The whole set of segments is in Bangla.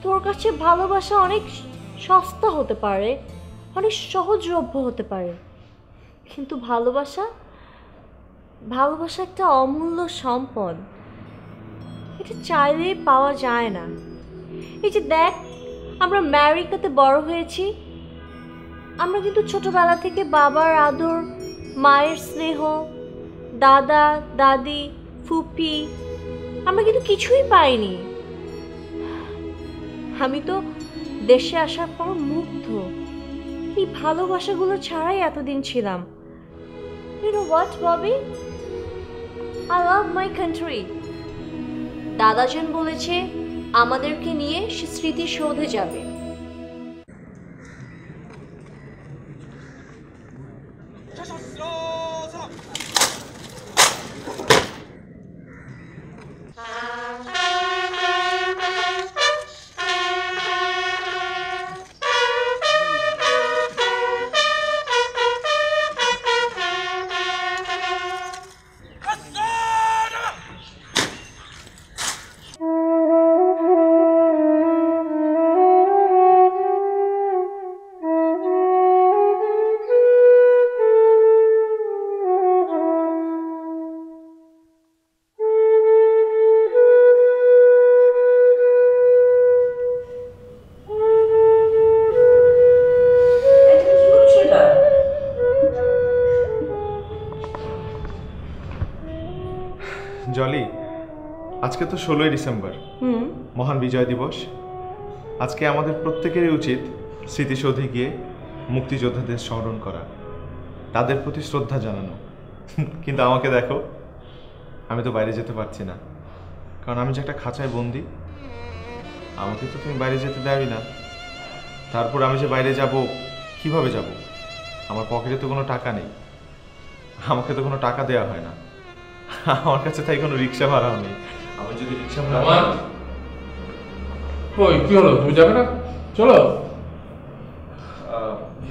তোর কাছে ভালোবাসা অনেক সস্তা হতে পারে, অনেক সহজলভ্য হতে পারে, কিন্তু ভালোবাসা ভালোবাসা একটা অমূল্য সম্পদ। এটা চাইলেই পাওয়া যায় না। এই যে দেখ, আমরা আমেরিকাতে বড় হয়েছি, আমরা কিন্তু ছোটবেলা থেকে বাবার আদর, মায়ের স্নেহ, দাদা দাদি, ফুপি, আমরা কিন্তু কিছুই পাইনি। আমি তো দেশে আসার পর মুগ্ধ, এই ভালোবাসাগুলো ছাড়াই এতদিন ছিলাম। You know what, Bobby? I love my country. দাদাজান বলেছে আমাদেরকে নিয়ে সে স্মৃতিসৌধে যাবে। জলি, আজকে তো 16ই ডিসেম্বর, মহান বিজয় দিবস। আজকে আমাদের প্রত্যেকেরই উচিত স্মৃতিসৌধে গিয়ে মুক্তিযোদ্ধাদের স্মরণ করা, তাদের প্রতি শ্রদ্ধা জানানো। কিন্তু আমাকে দেখো, আমি তো বাইরে যেতে পারছি না, কারণ আমি যে একটা খাঁচায় বন্দি। আমাকে তো তুমি বাইরে যেতে দেওই না। তারপর আমি যে বাইরে যাব, কিভাবে যাব? আমার পকেটে তো কোনো টাকা নেই, আমাকে তো কোনো টাকা দেওয়া হয় না, আমার কাছে তাই কোনো রিক্সা ভাড়াও নেই। আমি যদি রিক্সা ভাড়া, কই কি হলো, তুমি যাবে না? চলো।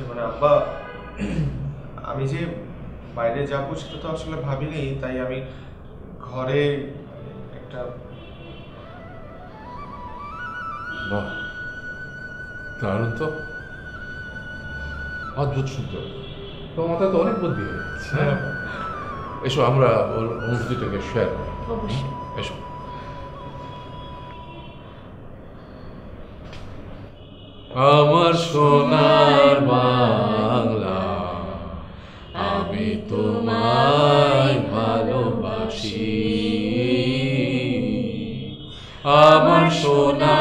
মানে আব্বা, আমি যে বাইরে যাবো সেটা তো আসলে ভাবিনি, তাই আমি ঘরে একটা। বাহ, দারুণ তো, অদ্ভুত সুন্দর। তোমার মাথায় তো অনেক বুদ্ধি হয়ে গেছে। হ্যাঁ, এসো আমরা ওর অনুভূতিটাকে শেয়ার করি। এসো। আমার সোনার বাংলা, আমি তোমায় ভালোবাসি। আমার সোনা।